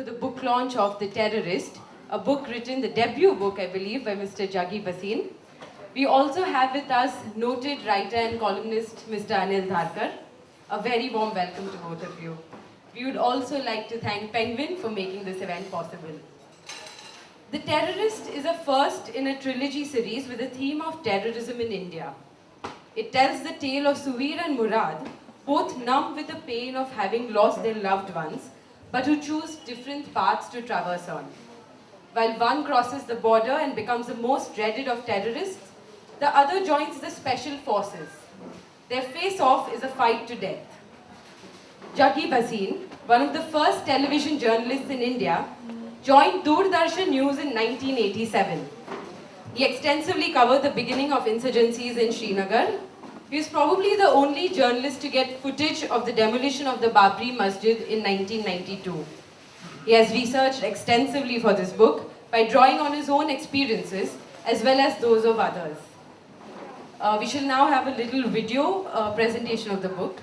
for the book launch of The Terrorist, a book written, the debut book, I believe, by Mr. Juggi Bhasin. We also have with us noted writer and columnist, Mr. Anil Dharkar. A very warm welcome to both of you. We would also like to thank Penguin for making this event possible. The Terrorist is a first in a trilogy series with a theme of terrorism in India. It tells the tale of Suvir and Murad, both numb with the pain of having lost their loved ones, but who choose different paths to traverse on. While one crosses the border and becomes the most dreaded of terrorists, the other joins the special forces. Their face-off is a fight to death. Juggi Bhasin, one of the first television journalists in India, joined Doordarshan News in 1987. He extensively covered the beginning of insurgencies in Srinagar. He was probably the only journalist to get footage of the demolition of the Babri Masjid in 1992. He has researched extensively for this book by drawing on his own experiences as well as those of others. We shall now have a little video presentation of the book.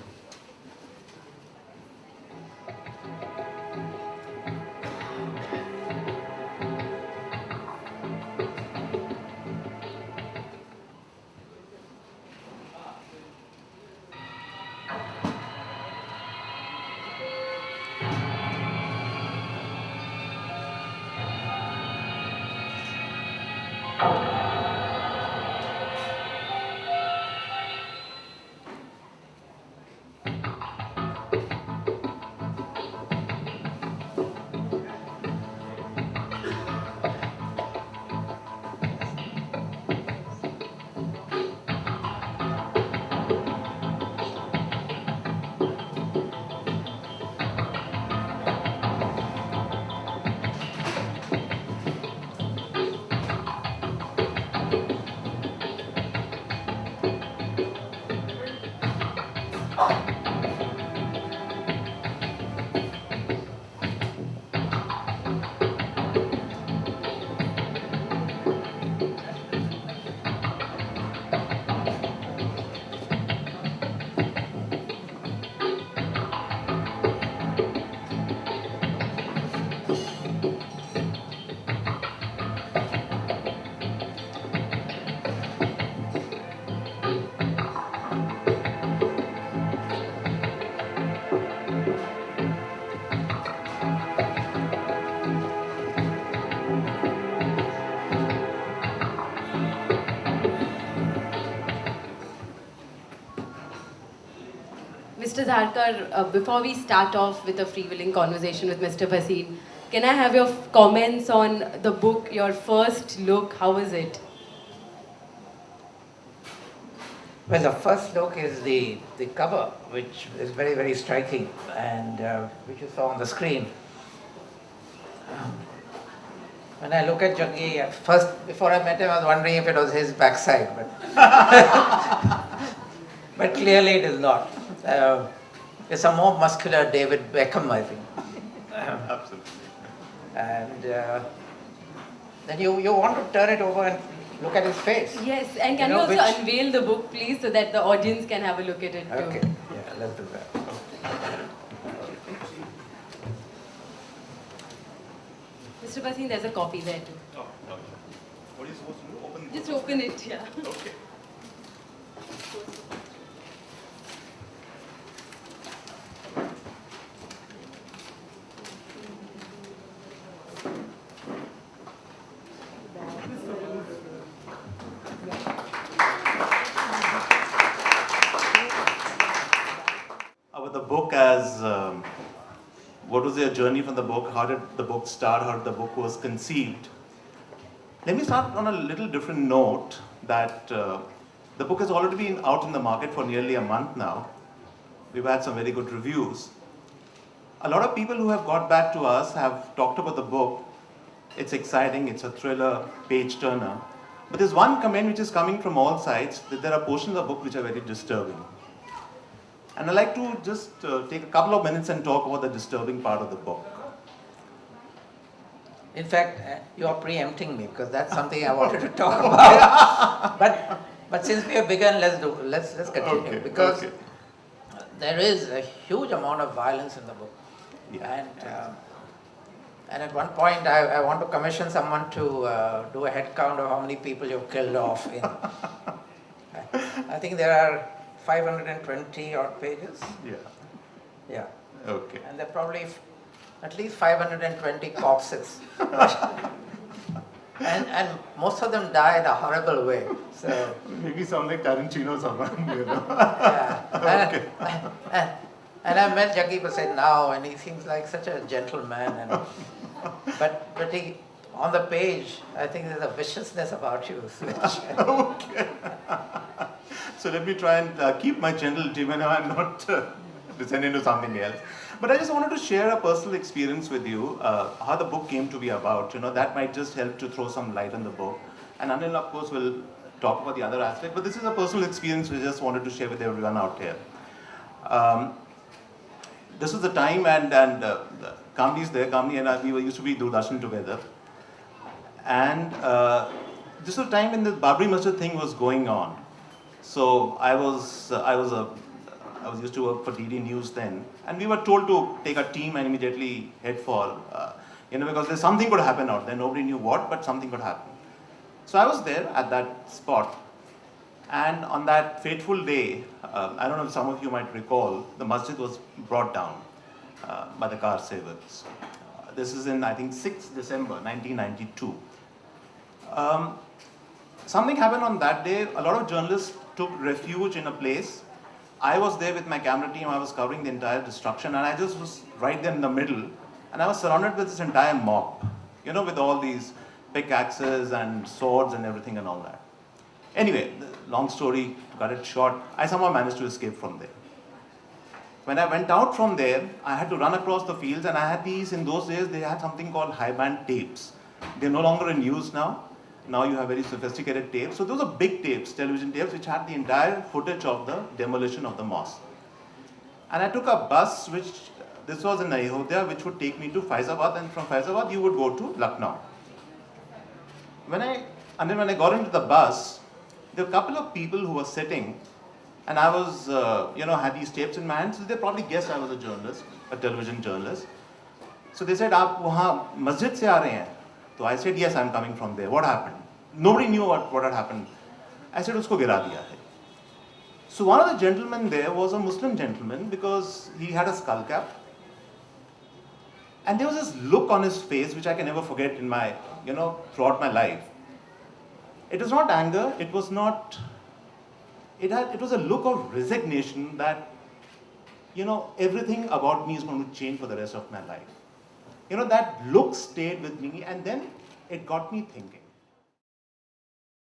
Mr. Dharkar, before we start off with a free-willing conversation with Mr. Bhasin, can I have your comments on the book, your first look? How was it? Well, the first look is the cover, which is very, very striking, and which you saw on the screen. When I look at Juggi, first, before I met him, I was wondering if it was his backside, but clearly it is not. It's a more muscular David Beckham, I think. Absolutely. And then you want to turn it over and look at his face. Yes, and can you also unveil the book, please, so that the audience can have a look at it too? Okay, yeah, let's do that. Mr. Bhasin, there's a copy there too. Oh, okay. What are you supposed to do? Open the book? Just open it, yeah. Okay. With the book as what was your journey from the book? How did the book start? How did the book was conceived? Let me start on a little different note that the book has already been out in the market for nearly a month now. We've had some very good reviews. A lot of people who have got back to us have talked about the book. It's exciting, it's a thriller, page turner. But there's one comment which is coming from all sides, that there are portions of the book which are very disturbing. And I'd like to just take a couple of minutes and talk about the disturbing part of the book. In fact, you are preempting me because that's something I wanted to talk about. but since we have begun, let's continue, Okay, because okay. there is a huge amount of violence in the book, Yeah, and And at one point, I want to commission someone to do a head count of how many people you've killed off in. I think there are 520 odd pages. Yeah. Yeah. Okay. And there are probably at least 520 corpses. and most of them die in a horrible way. So Maybe some like Tarantino, someone, you know. yeah. Okay. And I met Juggi Bhasin now, and he seems like such a gentleman. And but he, on the page, I think there's a viciousness about you. Okay. So let me try and keep my gentle demeanor and not descend into something else. But I just wanted to share a personal experience with you, how the book came to be about. You know, that might just help to throw some light on the book. And Anil, of course, will talk about the other aspect. But this is a personal experience we just wanted to share with everyone out here. This was the time, and Kamli is there. Kamli and I, we used to be Doordarshan together. And this was the time when the Babri Masjid thing was going on. So I was used to work for DD News then, and we were told to take a team and immediately head for, because there's something could happen out there. Nobody knew what, but something could happen. So I was there at that spot, and on that fateful day, I don't know if some of you might recall, the masjid was brought down by the car savers. This is in, I think, 6th December 1992. Something happened on that day. A lot of journalists took refuge in a place. I was there with my camera team. I was covering the entire destruction, and I just was right there in the middle, and I was surrounded with this entire mob, with all these pickaxes and swords and everything and all that. Anyway, long story, to cut it short, I somehow managed to escape from there. When I went out from there, I had to run across the fields, and I had these, in those days, they had something called high band tapes. They're no longer in use now. Now you have very sophisticated tapes. So those are big tapes, television tapes, which had the entire footage of the demolition of the mosque. And I took a bus, this was in Ayodhya, which would take me to Faizabad, and from Faizabad you would go to Lucknow. When I got into the bus, there were a couple of people who were sitting, and I was, had these tapes in my hand, so they probably guessed I was a journalist, a television journalist. So they said, "Aap wahan masjid se aa rahe hain?" So I said, "Yes, I'm coming from there. What happened?" Nobody knew what had happened. I said, "Usko gira diya hai." So one of the gentlemen there was a Muslim gentleman, because he had a skull cap. And there was this look on his face which I can never forget in my, throughout my life. It was not anger, it was a look of resignation that, everything about me is going to change for the rest of my life. That look stayed with me, and then it got me thinking.